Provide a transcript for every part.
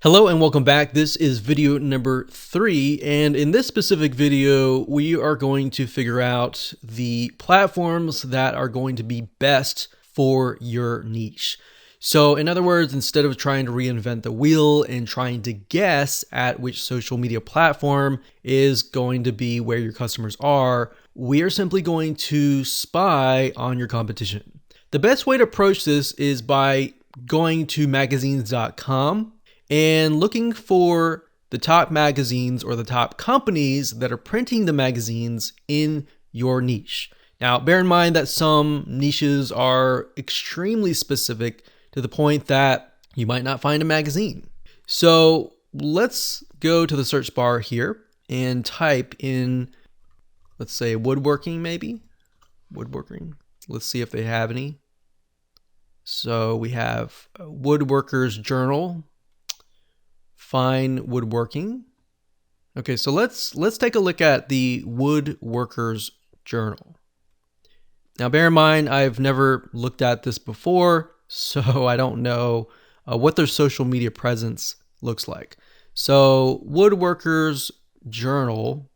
Hello and welcome back. This is video number 3, and in this specific video we are going to figure out the platforms that are going to be best for your niche. So in other words, instead of trying to reinvent the wheel and trying to guess at which social media platform is going to be where your customers are, we are simply going to spy on your competition. The best way to approach this is by going to magazines.com and looking for the top magazines or the top companies that are printing the magazines in your niche. Now, bear in mind that some niches are extremely specific to the point that you might not find a magazine. So let's go to the search bar here and type in, let's say, woodworking maybe. Woodworking. Let's see if they have any. So we have Woodworkers Journal. Fine woodworking. Okay, so let's take a look at the Woodworkers Journal. Now, bear in mind, I've never looked at this before, so I don't know what their social media presence looks like. So, Woodworkers Journal,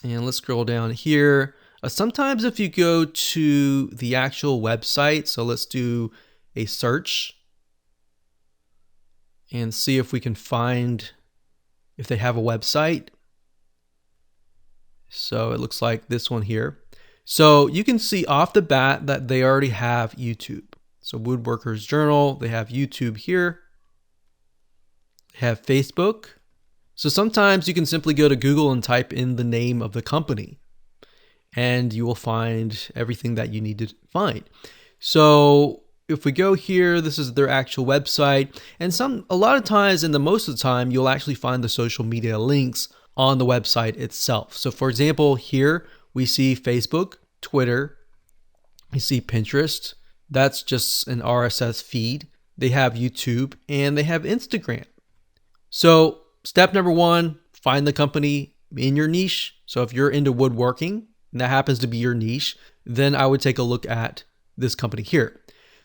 and let's scroll down here. Sometimes if you go to the actual website, so let's do a search and see if we can find if they have a website. So it looks like this one here. So you can see off the bat that they already have YouTube. So Woodworkers Journal, they have YouTube here. They have Facebook. So sometimes you can simply go to Google and type in the name of the company, and you will find everything that you need to find. So if we go here, this is their actual website, and a lot of times, and most of the time, you'll actually find the social media links on the website itself. So for example, here we see Facebook, Twitter, we see Pinterest. That's just an RSS feed. They have YouTube and they have Instagram. So step number 1, find the company in your niche. So if you're into woodworking and that happens to be your niche, then I would take a look at this company here.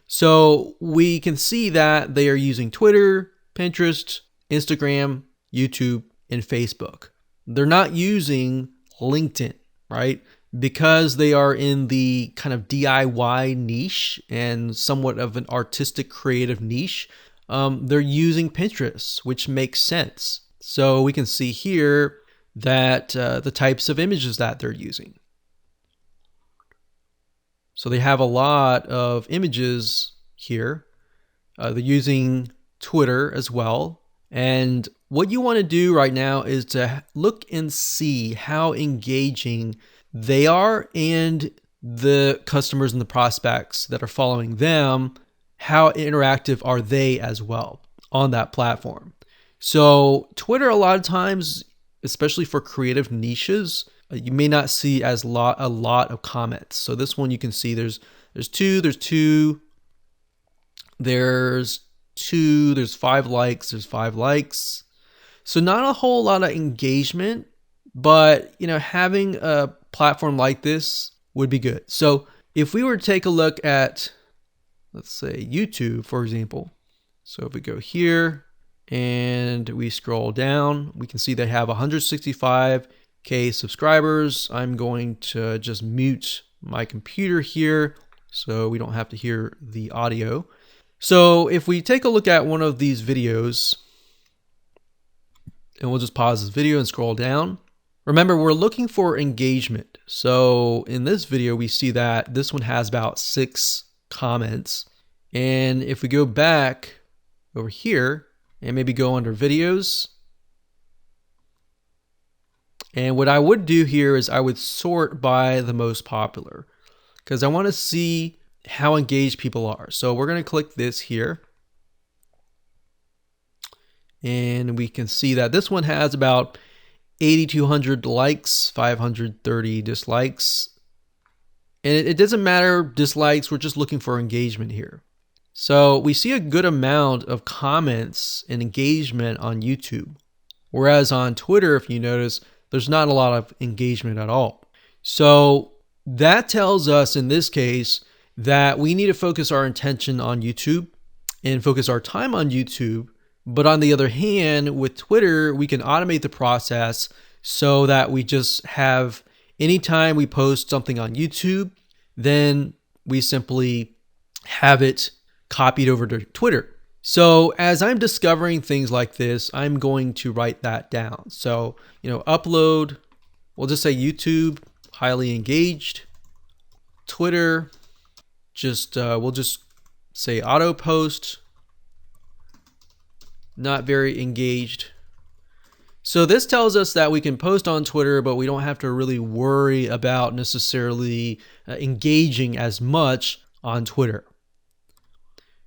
So we can see that they are using Twitter, Pinterest, Instagram, YouTube, and Facebook. They're not using LinkedIn, right? Because they are in the kind of DIY niche and somewhat of an artistic creative niche, they're using Pinterest, which makes sense. So we can see here that the types of images that they're using. So they have a lot of images here. They're using Twitter as well. And what you want to do right now is to look and see how engaging they are and the customers and the prospects that are following them, how interactive are they as well on that platform. So Twitter, a lot of times, especially for creative niches, you may not see as a lot of comments. So this one you can see there's 2, there's 5 likes, there's 5 likes. So not a whole lot of engagement, but having a platform like this would be good. So if we were to take a look at, let's say, YouTube, for example. So if we go here and we scroll down, we can see they have 165K subscribers. I'm going to just mute my computer here so we don't have to hear the audio. So if we take a look at one of these videos, and we'll just pause this video and scroll down. Remember, we're looking for engagement. So in this video, we see that this one has about 6 comments. And if we go back over here and maybe go under videos, and what I would do here is I would sort by the most popular because I want to see how engaged people are. So we're going to click this here. And we can see that this one has about 8,200 likes, 530 dislikes. And it doesn't matter dislikes, we're just looking for engagement here. So we see a good amount of comments and engagement on YouTube. Whereas on Twitter, if you notice, there's not a lot of engagement at all. So that tells us in this case that we need to focus our attention on YouTube and focus our time on YouTube. But on the other hand, with Twitter, we can automate the process so that we just have, anytime we post something on YouTube, then we simply have it copied over to Twitter. So as I'm discovering things like this, I'm going to write that down. So, upload, we'll just say YouTube, highly engaged. Twitter, we'll just say auto post, not very engaged. So this tells us that we can post on Twitter, but we don't have to really worry about necessarily engaging as much on Twitter.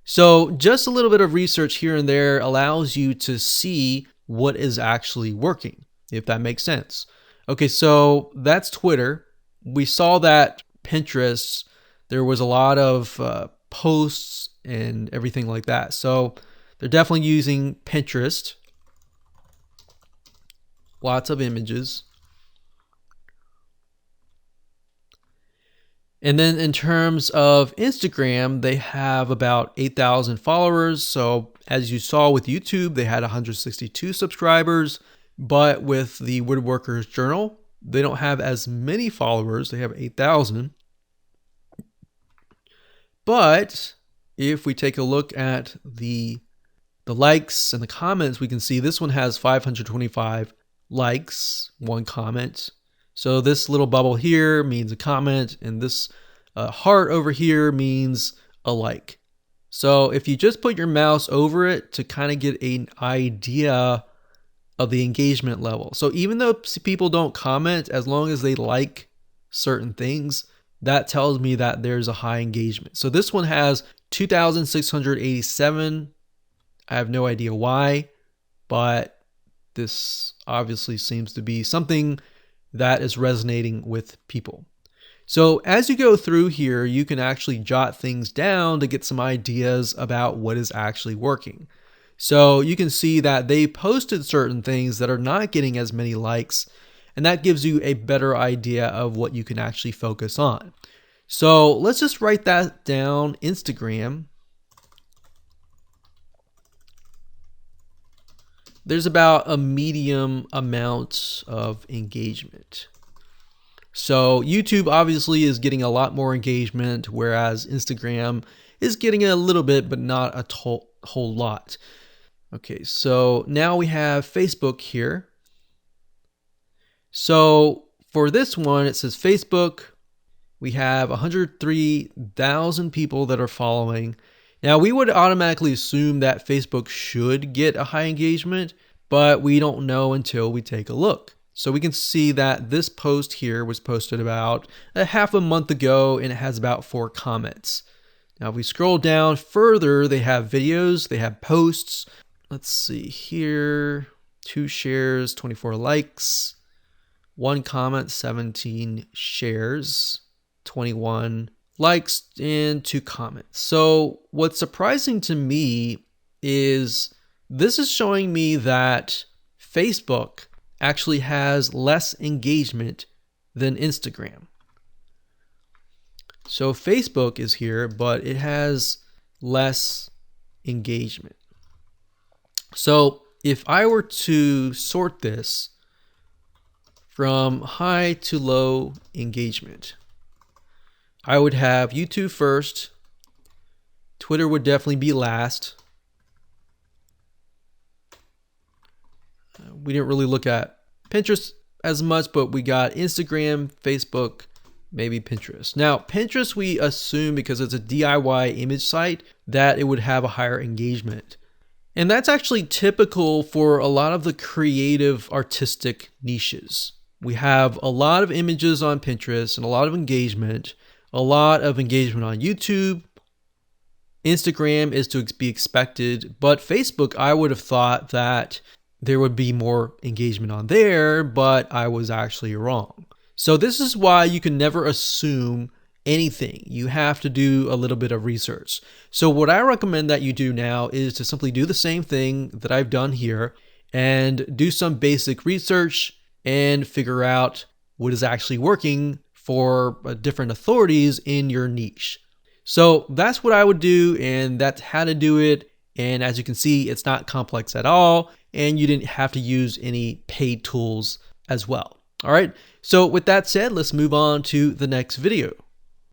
So just a little bit of research here and there allows you to see what is actually working, if that makes sense. Okay, so that's Twitter. We saw that Pinterest, there was a lot of posts and everything like that. So they're definitely using Pinterest. Lots of images. And then in terms of Instagram, they have about 8,000 followers. So as you saw with YouTube, they had 162 subscribers. But with the Woodworkers Journal, they don't have as many followers. They have 8,000. But if we take a look at the likes and the comments, we can see this one has 525 likes, 1 comment. So this little bubble here means a comment, and this heart over here means a like. So if you just put your mouse over it to kind of get an idea of the engagement level. So even though people don't comment, as long as they like certain things, that tells me that there's a high engagement. So this one has 2,687. I have no idea why, but this obviously seems to be something that is resonating with people. So as you go through here, you can actually jot things down to get some ideas about what is actually working. So you can see that they posted certain things that are not getting as many likes, and that gives you a better idea of what you can actually focus on. So let's just write that down. Instagram. There's about a medium amount of engagement. So YouTube obviously is getting a lot more engagement, whereas Instagram is getting a little bit, but not a whole lot. Okay, so now we have Facebook here. So for this one, it says Facebook. We have 103,000 people that are following. Now, we would automatically assume that Facebook should get a high engagement, but we don't know until we take a look. So we can see that this post here was posted about a half a month ago, and it has about 4 comments. Now, if we scroll down further, they have videos, they have posts. Let's see here, 2 shares, 24 likes, 1 comment, 17 shares, 21 likes, and 2 comments. So what's surprising to me is this is showing me that Facebook actually has less engagement than Instagram. So Facebook is here, but it has less engagement. So if I were to sort this from high to low engagement, I would have YouTube first, Twitter would definitely be last. We didn't really look at Pinterest as much, but we got Instagram, Facebook, maybe Pinterest. Now, Pinterest, we assume because it's a DIY image site that it would have a higher engagement. And that's actually typical for a lot of the creative artistic niches. We have a lot of images on Pinterest and a lot of engagement on YouTube. Instagram is to be expected, but Facebook, I would have thought that there would be more engagement on there, but I was actually wrong. So this is why you can never assume anything. You have to do a little bit of research. So what I recommend that you do now is to simply do the same thing that I've done here and do some basic research and figure out what is actually working for different authorities in your niche. So that's what I would do, and that's how to do it. And as you can see, it's not complex at all, and you didn't have to use any paid tools as well. All right, so with that said, let's move on to the next video.